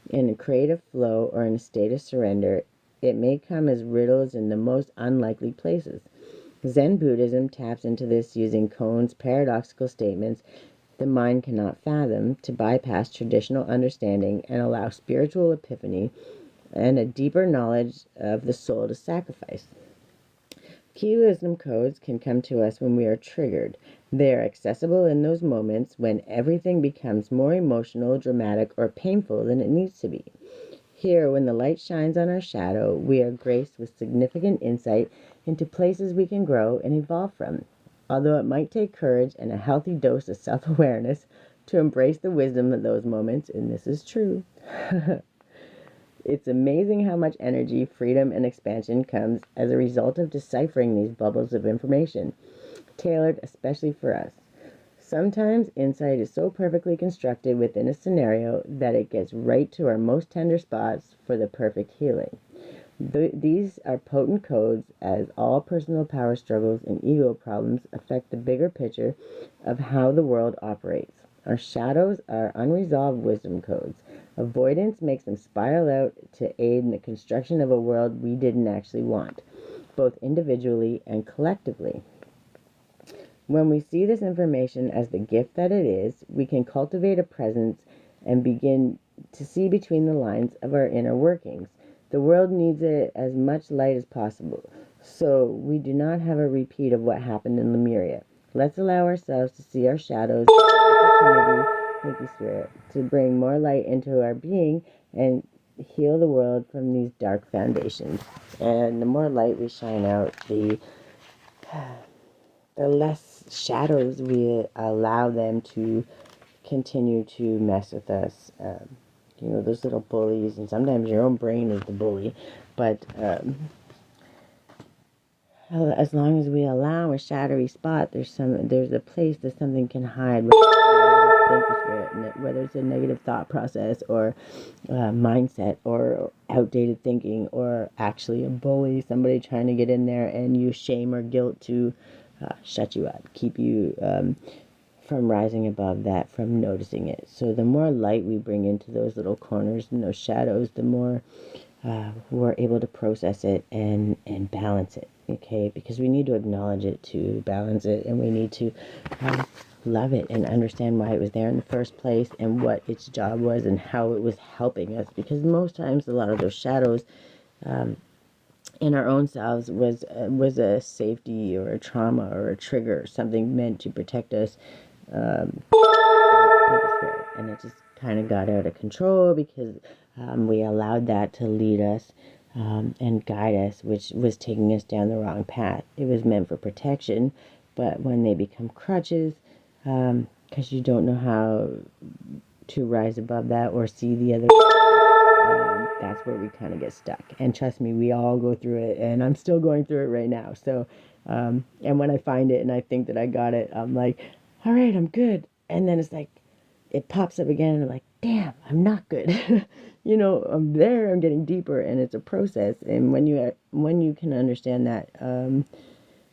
in a creative flow, or in a state of surrender. It may come as riddles in the most unlikely places. Zen Buddhism taps into this using Kohn's paradoxical statements the mind cannot fathom to bypass traditional understanding and allow spiritual epiphany and a deeper knowledge of the soul to sacrifice. Key wisdom codes can come to us when we are triggered. They are accessible in those moments when everything becomes more emotional, dramatic, or painful than it needs to be. Here, when the light shines on our shadow, we are graced with significant insight into places we can grow and evolve from. Although it might take courage and a healthy dose of self-awareness to embrace the wisdom of those moments, and this is true, it's amazing how much energy, freedom, and expansion comes as a result of deciphering these bubbles of information, tailored especially for us. Sometimes insight is so perfectly constructed within a scenario that it gets right to our most tender spots for the perfect healing. These are potent codes, as all personal power struggles and ego problems affect the bigger picture of how the world operates. Our shadows are unresolved wisdom codes. Avoidance makes them spiral out to aid in the construction of a world we didn't actually want, both individually and collectively. When we see this information as the gift that it is, we can cultivate a presence and begin to see between the lines of our inner workings. The world needs it as much light as possible, so we do not have a repeat of what happened in Lemuria. Let's allow ourselves to see our shadows as an opportunity, thank you, Spirit, to bring more light into our being and heal the world from these dark foundations. And the more light we shine out, the less shadows we allow them to continue to mess with us. Those little bullies, and sometimes your own brain is the bully, but as long as we allow a shadowy spot, there's a place that something can hide, whether it's a negative thought process or mindset or outdated thinking or actually a bully, somebody trying to get in there and use shame or guilt to shut you up, keep you from rising above that, from noticing it. So the more light we bring into those little corners and those shadows, the more we're able to process it and balance it, okay? Because we need to acknowledge it to balance it, and we need to love it and understand why it was there in the first place and what its job was and how it was helping us. Because most times a lot of those shadows in our own selves was a safety or a trauma or a trigger, something meant to protect us. And it just kind of got out of control because we allowed that to lead us and guide us, which was taking us down the wrong path. It was meant for protection, but when they become crutches, because you don't know how to rise above that or see the other, that's where we kind of get stuck. And trust me, we all go through it, and I'm still going through it right now. So, and when I find it and I think that I got it, I'm like, all right, I'm good. And then it's like, it pops up again, and I'm like, damn, I'm not good. I'm there, I'm getting deeper, and it's a process. And when you can understand that,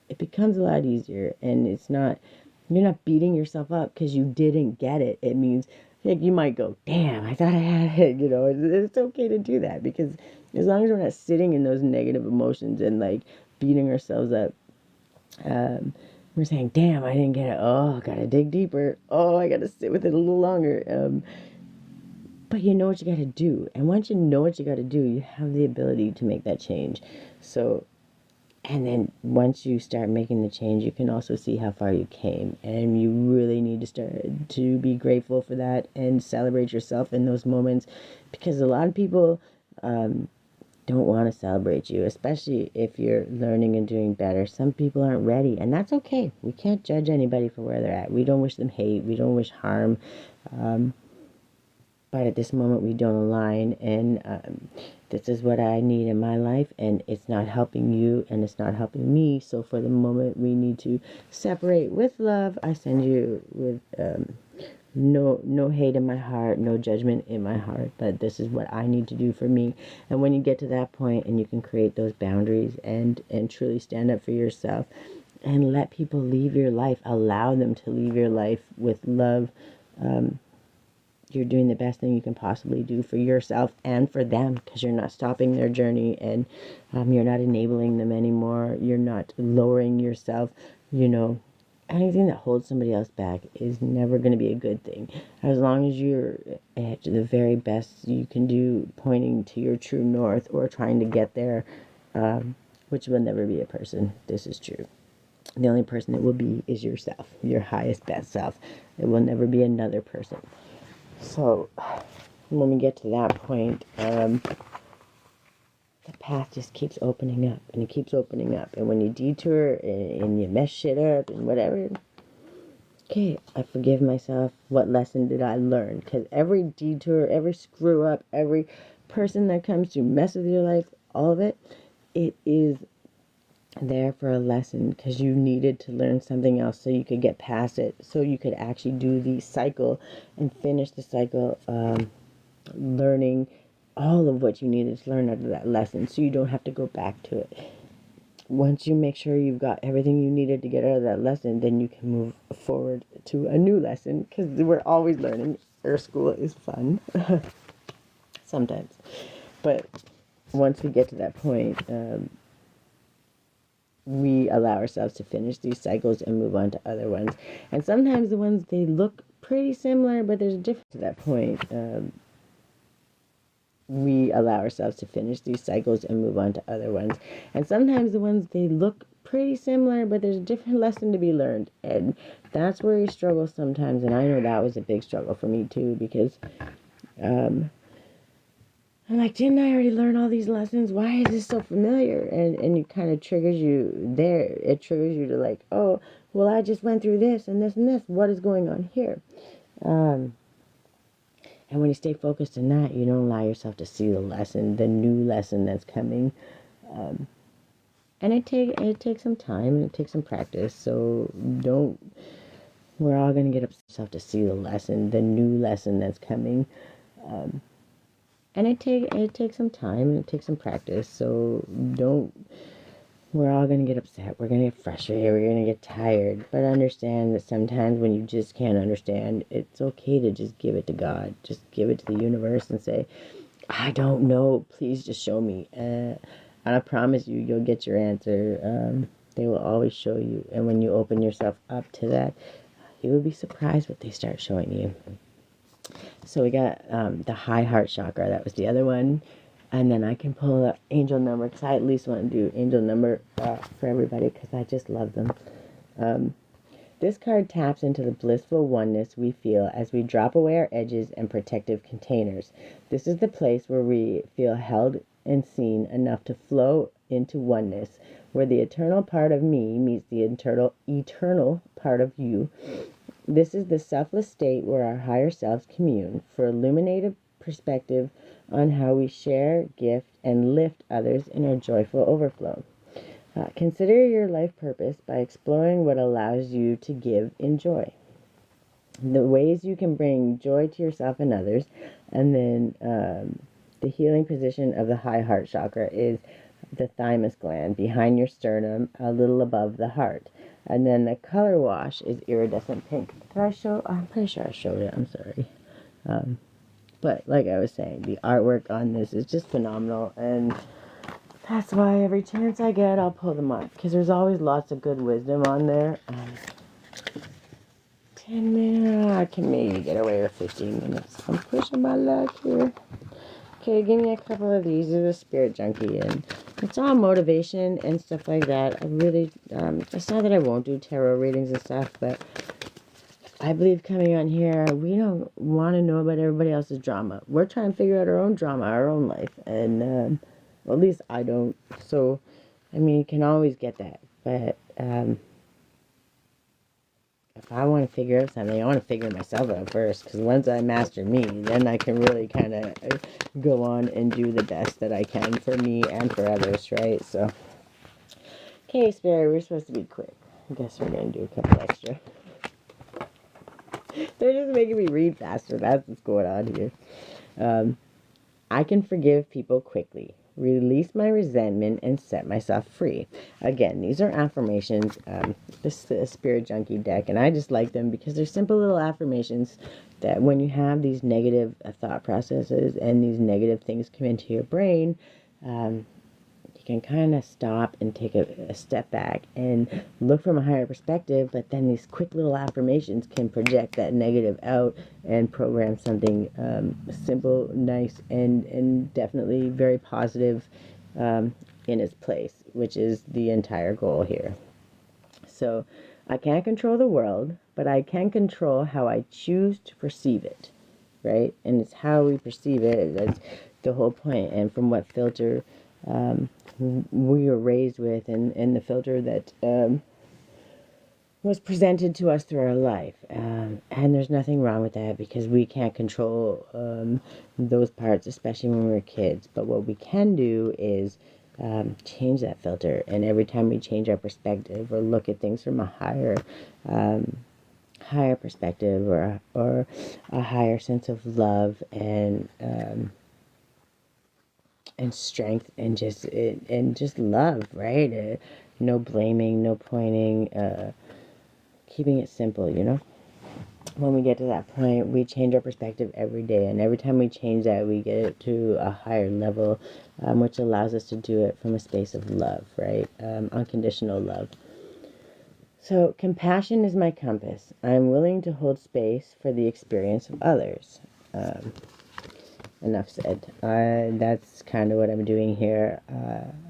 it becomes a lot easier, and you're not beating yourself up because you didn't get it. It means, like, you might go, damn, I thought I had it. It's okay to do that, because as long as we're not sitting in those negative emotions and like beating ourselves up, we're saying, damn, I didn't get it. Oh, I gotta dig deeper. Oh, I gotta sit with it a little longer. But you know what you gotta do. And once you know what you gotta do, you have the ability to make that change. So, and then once you start making the change, you can also see how far you came. And you really need to start to be grateful for that and celebrate yourself in those moments. Because a lot of people don't want to celebrate you, especially if you're learning and doing better. Some people aren't ready, and that's okay. We can't judge anybody for where they're at. We don't wish them hate. We don't wish harm. But at this moment, we don't align, and this is what I need in my life, and it's not helping you, and it's not helping me. So for the moment, we need to separate with love. I send you with no hate in my heart, no judgment in my heart, but this is what I need to do for me. And when you get to that point and you can create those boundaries and truly stand up for yourself and let people leave your life, allow them to leave your life with love, you're doing the best thing you can possibly do for yourself and for them, because you're not stopping their journey, and you're not enabling them anymore. You're not lowering yourself. Anything that holds somebody else back is never going to be a good thing. As long as you're at the very best you can do, pointing to your true north or trying to get there, which will never be a person. This is true. The only person it will be is yourself, your highest, best self. It will never be another person. So, when we get to that point, the path just keeps opening up, and it keeps opening up. And when you detour and you mess shit up and whatever, okay, I forgive myself. What lesson did I learn? Because every detour, every screw up, every person that comes to mess with your life, all of it, it is there for a lesson, because you needed to learn something else so you could get past it, so you could actually do the cycle and finish the cycle, learning all of what you needed to learn out of that lesson, so you don't have to go back to it. Once you make sure you've got everything you needed to get out of that lesson, then you can move forward to a new lesson, because we're always learning. Our school is fun sometimes, but once we get to that point, we allow ourselves to finish these cycles and move on to other ones. And sometimes the ones, they look pretty similar, but there's a difference. To that point, we allow ourselves to finish these cycles and move on to other ones. And sometimes the ones, they look pretty similar, but there's a different lesson to be learned. And that's where you struggle sometimes. And I know that was a big struggle for me too, because I'm like, didn't I already learn all these lessons? Why is this so familiar? And it kind of triggers you there. It triggers you to like, oh, well, I just went through this and this and this. What is going on here? And when you stay focused on that, you don't allow yourself to see the lesson, the new lesson that's coming. And it takes some time and it takes some practice. So we're all going to get upset to see the lesson, the new lesson that's coming. And it takes some time and it takes some practice. So we're all going to get upset. We're going to get frustrated. We're going to get tired. But understand that sometimes when you just can't understand, it's okay to just give it to God. Just give it to the universe and say, I don't know. Please just show me. And I promise you, you'll get your answer. They will always show you. And when you open yourself up to that, you will be surprised what they start showing you. So we got the high heart chakra. That was the other one. And then I can pull the angel number, because I at least want to do angel number for everybody, because I just love them. This card taps into the blissful oneness we feel as we drop away our edges and protective containers. This is the place where we feel held and seen enough to flow into oneness, where the eternal part of me meets the eternal part of you. This is the selfless state where our higher selves commune for illuminated perspective on how we share, gift, and lift others in our joyful overflow. Consider your life purpose by exploring what allows you to give in joy. The ways you can bring joy to yourself and others. And then the healing position of the high heart chakra is the thymus gland behind your sternum, a little above the heart. And then the color wash is iridescent pink. Did I show? I'm pretty sure I showed it. I'm sorry. But like I was saying, the artwork on this is just phenomenal. And that's why every chance I get, I'll pull them up. Because there's always lots of good wisdom on there. 10 minutes. I can maybe get away with 15 minutes. I'm pushing my luck here. Okay, give me a couple of these. This is a Spirit Junkie, and it's all motivation and stuff like that. I really, it's not that I won't do tarot readings and stuff, but I believe coming on here, we don't want to know about everybody else's drama. We're trying to figure out our own drama, our own life, and well, at least I don't. So, I mean, you can always get that, but if I want to figure out something, I want to figure myself out first, because once I master me, then I can really kind of go on and do the best that I can for me and for others, right? So, okay, Spirit, we're supposed to be quick. I guess we're going to do a couple extra. They're just making me read faster. That's what's going on here. I can forgive people quickly, release my resentment, and set myself free. Again, these are affirmations. This is a Spirit Junkie deck, and I just like them because they're simple little affirmations that when you have these negative thought processes and these negative things come into your brain, you can kind of stop and take a step back and look from a higher perspective, but then these quick little affirmations can project that negative out and program something simple, nice, and definitely very positive in its place, which is the entire goal here. So I can't control the world, but I can control how I choose to perceive it, right? And it's how we perceive it that's the whole point. And from what filter we were raised with, and the filter that was presented to us through our life. And there's nothing wrong with that because we can't control those parts, especially when we're kids. But what we can do is change that filter. And every time we change our perspective or look at things from a higher perspective or a higher sense of love and strength and just love, right? No blaming, no pointing, keeping it simple, When we get to that point, we change our perspective every day, and every time we change that, we get it to a higher level, which allows us to do it from a space of love, right? Unconditional love. So, compassion is my compass. I'm willing to hold space for the experience of others. Enough said. That's kind of what I'm doing here.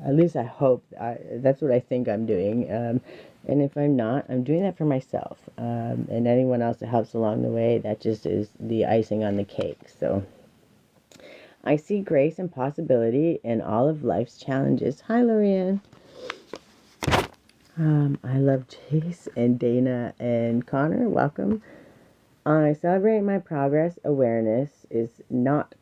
At least I hope. That's what I think I'm doing. And if I'm not, I'm doing that for myself. And anyone else that helps along the way, that just is the icing on the cake. So I see grace and possibility in all of life's challenges. Hi, Lorianne. I love Chase and Dana and Connor. Welcome. I celebrate my progress. Awareness, not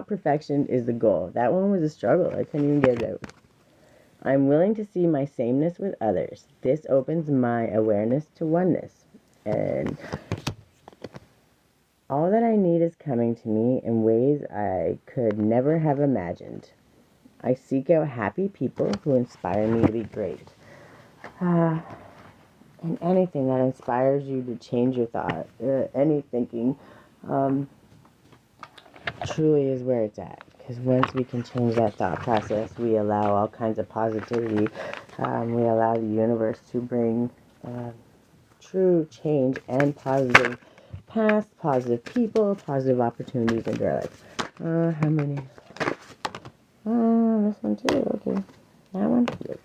perfection, is the goal. That one was a struggle. I couldn't even get it out. I'm willing to see my sameness with others. This opens my awareness to oneness. And all that I need is coming to me in ways I could never have imagined. I seek out happy people who inspire me to be great. And anything that inspires you to change your thought, any thinking, truly is where it's at. Because once we can change that thought process, we allow all kinds of positivity. We allow the universe to bring true change and positive past, positive people, positive opportunities into our life. How many? This one too. Okay. That one? Yep.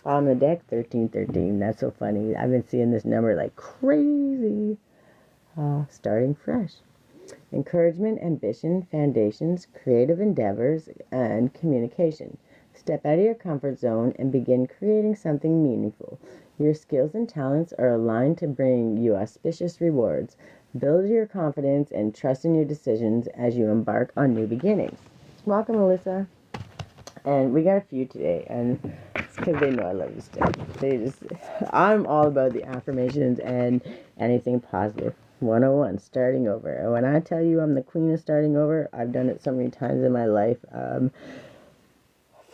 On the deck, 1313. That's so funny. I've been seeing this number like crazy. Starting fresh. Encouragement, ambition, foundations, creative endeavors, and communication. Step out of your comfort zone and begin creating something meaningful. Your skills and talents are aligned to bring you auspicious rewards. Build your confidence and trust in your decisions as you embark on new beginnings. Welcome, Melissa. And we got a few today, and it's because they know I love this stuff. I'm all about the affirmations and anything positive. 101, starting over. And when I tell you I'm the queen of starting over, I've done it so many times in my life.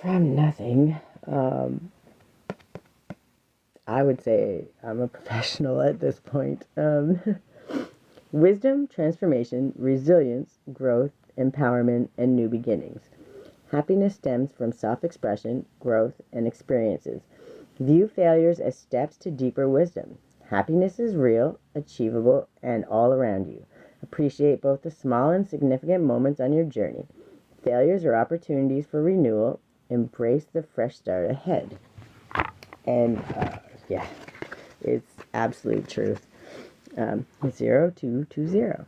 From nothing. I would say I'm a professional at this point. Wisdom, transformation, resilience, growth, empowerment, and new beginnings. Happiness stems from self-expression, growth, and experiences. View failures as steps to deeper wisdom. Happiness is real, achievable, and all around you. Appreciate both the small and significant moments on your journey. Failures are opportunities for renewal. Embrace the fresh start ahead. And, yeah, it's absolute truth. 0220.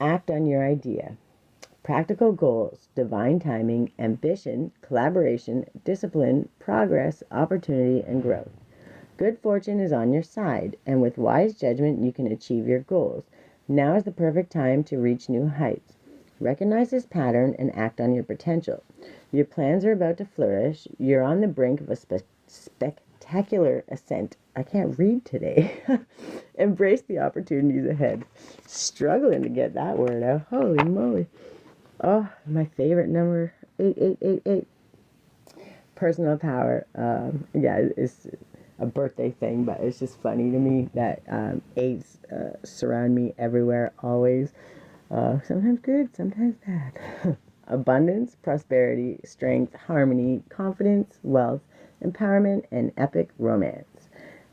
Act on your idea. Practical goals, divine timing, ambition, collaboration, discipline, progress, opportunity, and growth. Good fortune is on your side, and with wise judgment you can achieve your goals. Now is the perfect time to reach new heights. Recognize this pattern and act on your potential. Your plans are about to flourish. You're on the brink of a spectacular ascent. I can't read today. Embrace the opportunities ahead. Struggling to get that word out. Holy moly. Oh, my favorite number, 8888. Personal power. Yeah, it's a birthday thing, but it's just funny to me that eights surround me everywhere, always. Sometimes good, sometimes bad. Abundance, prosperity, strength, harmony, confidence, wealth, empowerment, and epic romance.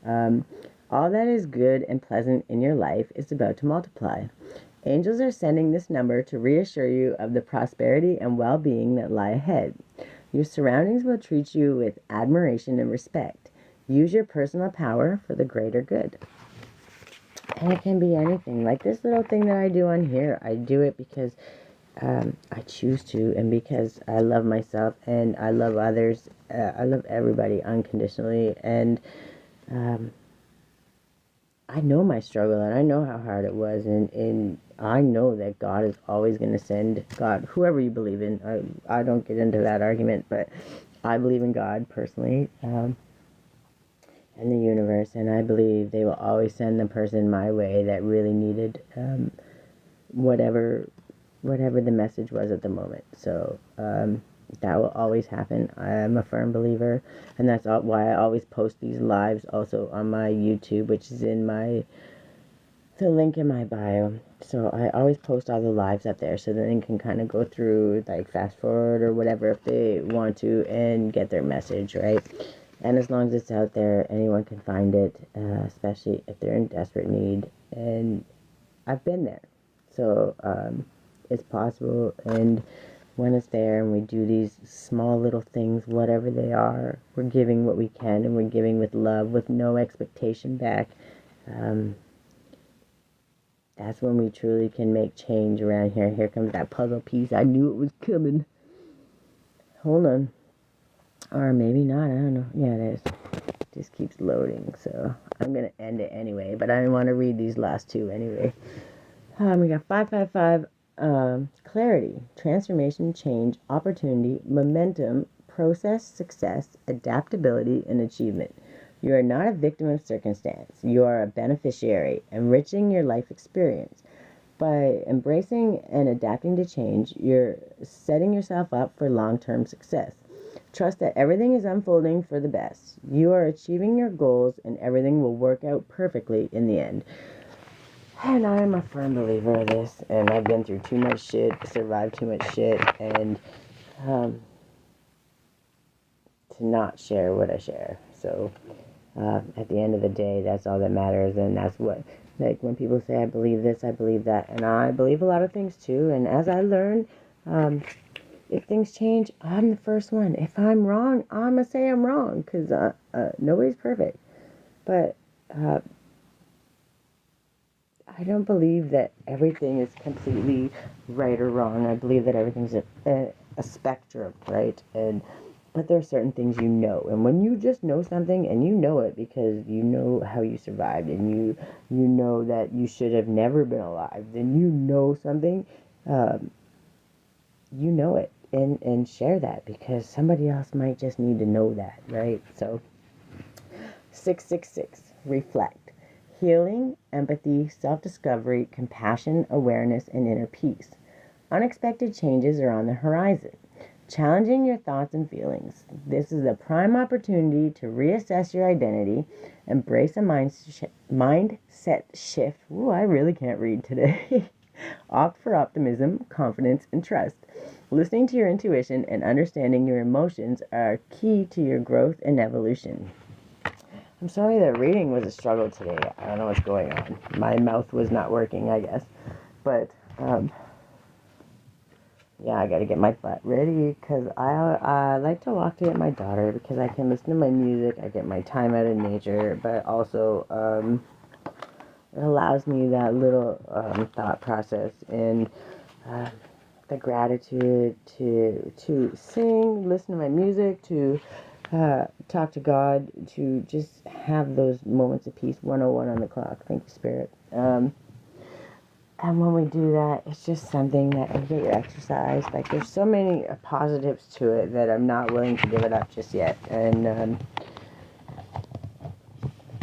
All that is good and pleasant in your life is about to multiply. Angels are sending this number to reassure you of the prosperity and well-being that lie ahead. Your surroundings will treat you with admiration and respect. Use your personal power for the greater good. And it can be anything. Like this little thing that I do on here, I do it because I choose to, and because I love myself and I love others. I love everybody unconditionally, and I know my struggle, and I know how hard it was, and I know that God is always going to send God, whoever you believe in. I don't get into that argument, but I believe in God personally, and the universe, and I believe they will always send the person my way that really needed whatever the message was at the moment. So that will always happen. I am a firm believer, and that's why I always post these lives also on my YouTube, which is in the link in my bio. So I always post all the lives up there so that they can kind of go through, like fast forward or whatever if they want to, and get their message, right? And as long as it's out there, anyone can find it, especially if they're in desperate need. And I've been there. So it's possible, and when it's there and we do these small little things, whatever they are, we're giving what we can, and we're giving with love, with no expectation back. That's when we truly can make change around here. Here comes that puzzle piece. I knew it was coming. Hold on. Or maybe not. I don't know. Yeah, it is. It just keeps loading. So I'm going to end it anyway. But I want to read these last two anyway. We got 555. Clarity, transformation, change, opportunity, momentum, process, success, adaptability, and achievement. You are not a victim of circumstance. You are a beneficiary, enriching your life experience. By embracing and adapting to change, you're setting yourself up for long-term success. Trust that everything is unfolding for the best. You are achieving your goals, and everything will work out perfectly in the end. And I am a firm believer of this, and I've been through too much shit, survived too much shit, and to not share what I share. So at the end of the day, that's all that matters, and that's what, like when people say I believe this, I believe that, and I believe a lot of things too. And as I learn, if things change, I'm the first one. If I'm wrong, I'm gonna say I'm wrong, because nobody's perfect. But I don't believe that everything is completely right or wrong. I believe that everything's a spectrum, right? But there are certain things you know, and when you just know something, and you know it because you know how you survived, and you know that you should have never been alive, then you know something, you know it, and share that, because somebody else might just need to know that, right? So 666, reflect. Healing, empathy, self-discovery, compassion, awareness, and inner peace. Unexpected changes are on the horizon, challenging your thoughts and feelings. This is a prime opportunity to reassess your identity, embrace a mindset shift. Ooh, I really can't read today. Opt for optimism, confidence, and trust. Listening to your intuition and understanding your emotions are key to your growth and evolution. I'm sorry that reading was a struggle today. I don't know what's going on. My mouth was not working, I guess. But, yeah, I gotta get my butt ready, because I like to walk to get my daughter, because I can listen to my music, I get my time out in nature, but also, it allows me that little, thought process, and, the gratitude to sing, listen to my music, to talk to God, to just have those moments of peace. 101 on the clock. Thank you, Spirit. And when we do that, it's just something that you get your exercise. Like, there's so many positives to it that I'm not willing to give it up just yet. And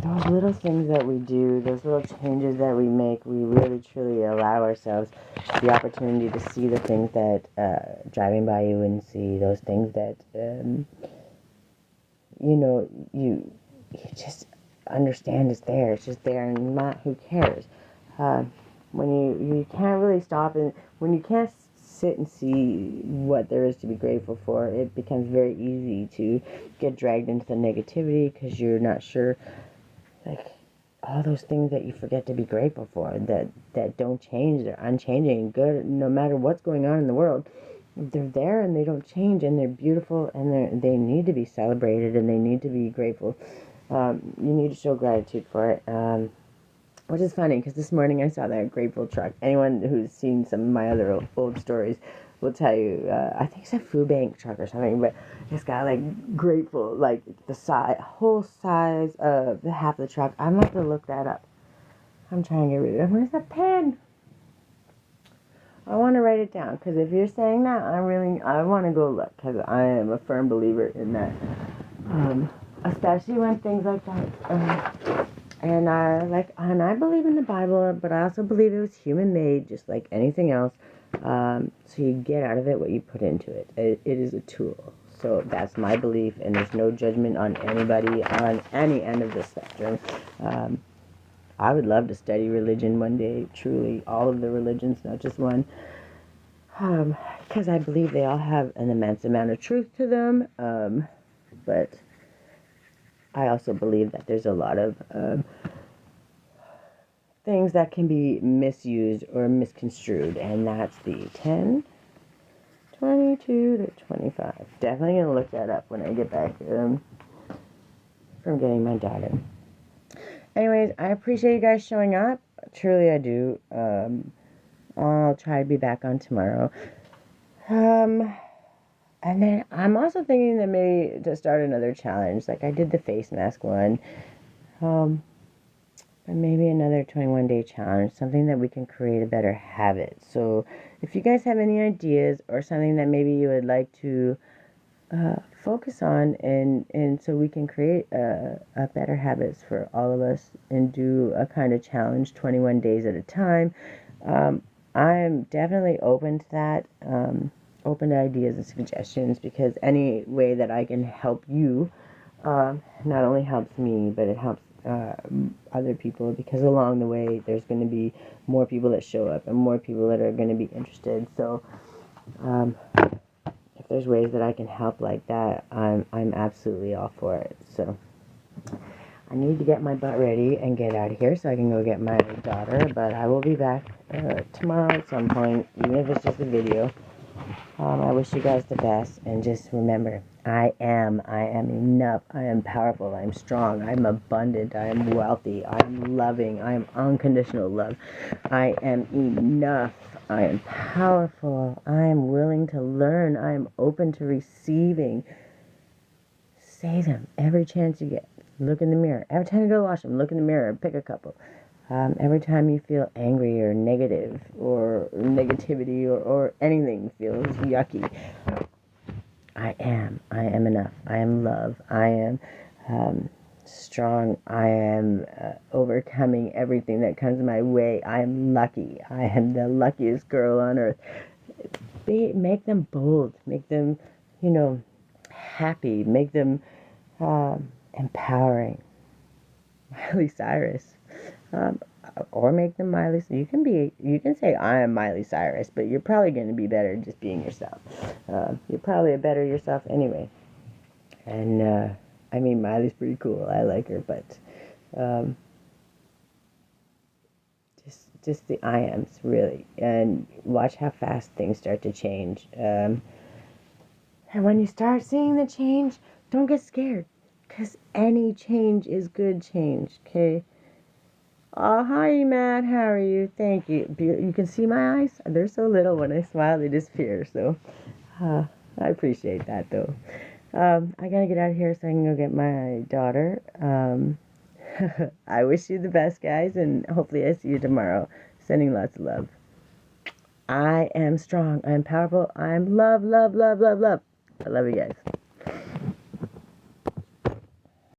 those little things that we do, those little changes that we make, we really truly allow ourselves the opportunity to see the things that driving by you and see those things that you just understand is there. It's just there, and not, who cares? When you can't really stop, and when you can't sit and see what there is to be grateful for, it becomes very easy to get dragged into the negativity, because you're not sure, like, all those things that you forget to be grateful for, that don't change, they're unchanging, good, no matter what's going on in the world. They're there and they don't change, and they're beautiful, and they need to be celebrated, and they need to be grateful. You need to show gratitude for it. Which is funny, because this morning I saw that grateful truck. Anyone who's seen some of my other old stories will tell you, I think it's a food bank truck or something, but it's got like grateful, like the whole size of the half of the truck. I'm going to have to look that up. I'm trying to get rid of it. Where's the pen? I want to write it down, because if you're saying that, I want to go look, because I am a firm believer in that. Especially when things like that. And I believe in the Bible, but I also believe it was human made, just like anything else. So you get out of it what you put into it. It is a tool. So that's my belief, and there's no judgment on anybody on any end of the spectrum. I would love to study religion one day, truly, all of the religions, not just one. Because I believe they all have an immense amount of truth to them. But I also believe that there's a lot of things that can be misused or misconstrued, and that's the 10, 22 to 25. Definitely going to look that up when I get back from getting my daughter. Anyways, I appreciate you guys showing up. Truly, I do. I'll try to be back on tomorrow. And then I'm also thinking that maybe to start another challenge. Like I did the face mask one. And maybe another 21-day challenge. Something that we can create a better habit. So if you guys have any ideas or something that maybe you would like to focus on, and so we can create a better habits for all of us and do a kind of challenge 21 days at a time, I'm definitely open to that. Open to ideas and suggestions, because any way that I can help you not only helps me, but it helps other people, because along the way there's going to be more people that show up and more people that are going to be interested. So if there's ways that I can help like that, I'm absolutely all for it. So I need to get my butt ready and get out of here so I can go get my daughter, but I will be back tomorrow at some point, even if it's just a video. I wish you guys the best, and just remember, I am enough, I am powerful, I am strong, I am abundant, I am wealthy, I am loving, I am unconditional love, I am enough, I am powerful, I am willing to learn, I am open to receiving. Say them every chance you get. Look in the mirror. Every time you go to the washroom, look in the mirror and pick a couple. Every time you feel angry or negative or negativity or anything feels yucky, I am enough. I am love. I am strong. I am overcoming everything that comes my way. I am lucky. I am the luckiest girl on earth. Make them bold. Make them, happy. Make them empowering. Miley Cyrus. Or make them Miley. You can say I am Miley Cyrus, but you're probably going to be better just being yourself. You're probably a better yourself anyway. And Miley's pretty cool. I like her, but just the I ams, really. And watch how fast things start to change. And when you start seeing the change, don't get scared, because any change is good change. Okay. Oh, hi, Matt. How are you? Thank you. You can see my eyes? They're so little. When I smile, they disappear. So, I appreciate that, though. I gotta get out of here so I can go get my daughter. I wish you the best, guys, and hopefully I see you tomorrow. Sending lots of love. I am strong. I am powerful. I am love, love, love, love, love. I love you guys.